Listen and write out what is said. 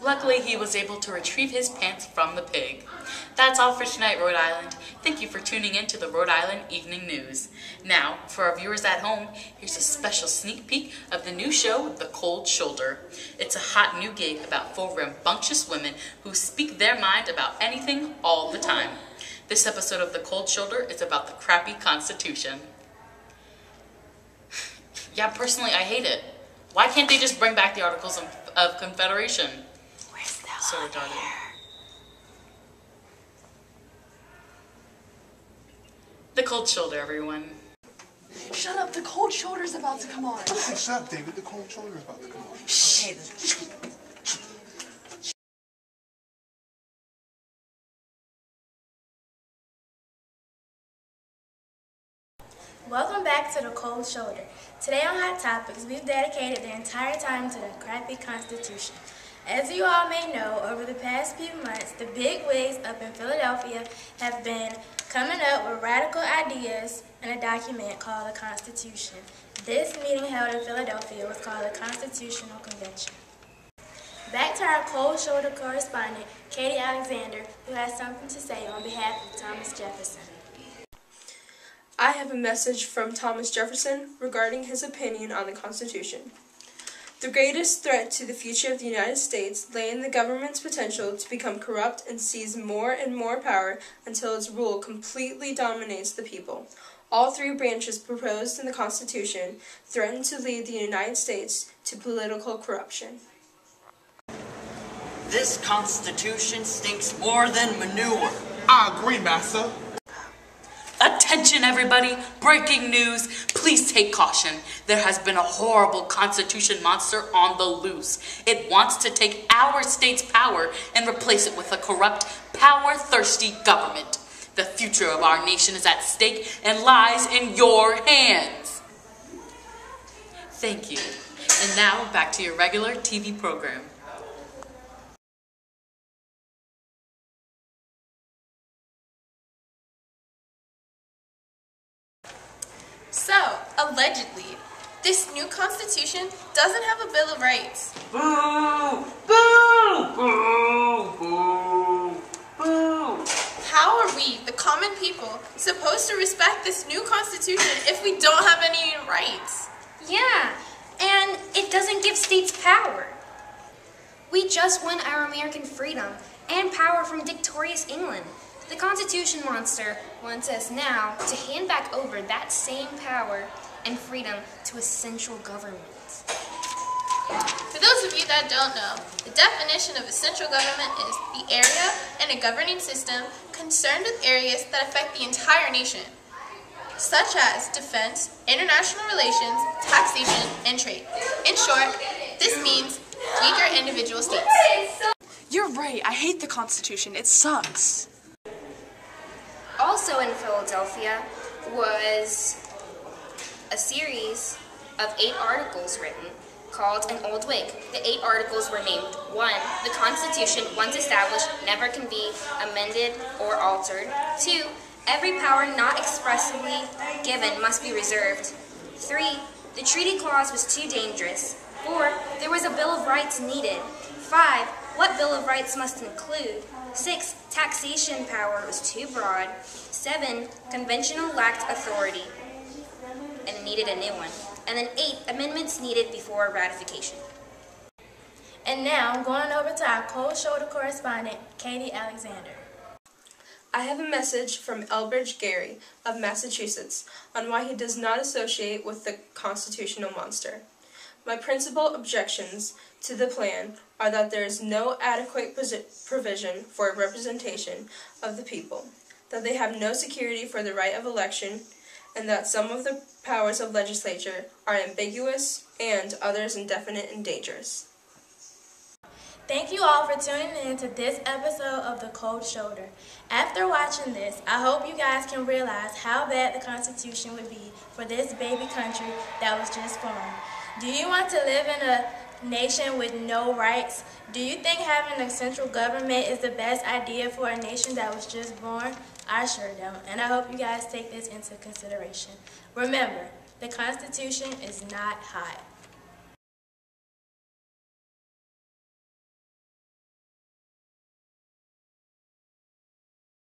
Luckily, he was able to retrieve his pants from the pig. That's all for tonight, Rhode Island. Thank you for tuning in to the Rhode Island Evening News. Now, for our viewers at home, here's a special sneak peek of the new show, The Cold Shoulder. It's a hot new gig about 4 rambunctious women who speak their mind about anything all the time. This episode of The Cold Shoulder is about the crappy Constitution. Yeah, personally, I hate it. Why can't they just bring back the Articles of Confederation? Where's the So retarded. The Cold Shoulder, everyone. Shut up, The Cold Shoulder's about to come on. Listen, shut up, David. The Cold Shoulder's about to come on. Shh. Welcome back to The Cold Shoulder. Today on Hot Topics, we've dedicated the entire time to the crappy Constitution. As you all may know, over the past few months, the big wigs up in Philadelphia have been coming up with radical ideas in a document called the Constitution. This meeting held in Philadelphia was called the Constitutional Convention. Back to our Cold Shoulder correspondent, Katie Alexander, who has something to say on behalf of Thomas Jefferson. I have a message from Thomas Jefferson regarding his opinion on the Constitution. The greatest threat to the future of the United States lay in the government's potential to become corrupt and seize more and more power until its rule completely dominates the people. All 3 branches proposed in the Constitution threaten to lead the United States to political corruption. This Constitution stinks more than manure. I agree, Master. Attention everybody, breaking news, please take caution. There has been a horrible Constitution monster on the loose. It wants to take our state's power and replace it with a corrupt, power-thirsty government. The future of our nation is at stake and lies in your hands. Thank you. And now back to your regular TV program. So, allegedly, this new Constitution doesn't have a Bill of Rights. Boo! Boo! Boo! Boo! Boo! How are we, the common people, supposed to respect this new Constitution if we don't have any rights? Yeah, and it doesn't give states power. We just won our American freedom and power from dictatorious England. The Constitution monster wants us now to hand back over that same power and freedom to a central government. For those of you that don't know, the definition of a central government is the area and a governing system concerned with areas that affect the entire nation, such as defense, international relations, taxation, and trade. In short, this means weaker individual states. You're right, I hate the Constitution. It sucks. Also in Philadelphia was a series of 8 articles written called an Old Whig. The 8 articles were named: 1. The Constitution, once established, never can be amended or altered. 2. Every power not expressly given must be reserved. 3. The treaty clause was too dangerous. 4. There was a Bill of Rights needed. 5. What Bill of Rights must include. 6. Taxation power was too broad. 7. Conventional lacked authority and needed a new one. And then 8. Amendments needed before ratification. And now, going over to our Cold Shoulder correspondent, Katie Alexander. I have a message from Elbridge Gerry of Massachusetts on why he does not associate with the constitutional monster. My principal objections to the plan are that there is no adequate provision for representation of the people, that they have no security for the right of election, and that some of the powers of legislature are ambiguous and others indefinite and dangerous. Thank you all for tuning in to this episode of The Cold Shoulder. After watching this, I hope you guys can realize how bad the Constitution would be for this baby country that was just formed. Do you want to live in a nation with no rights? Do you think having a central government is the best idea for a nation that was just born? I sure don't, and I hope you guys take this into consideration. Remember, the Constitution is not hot.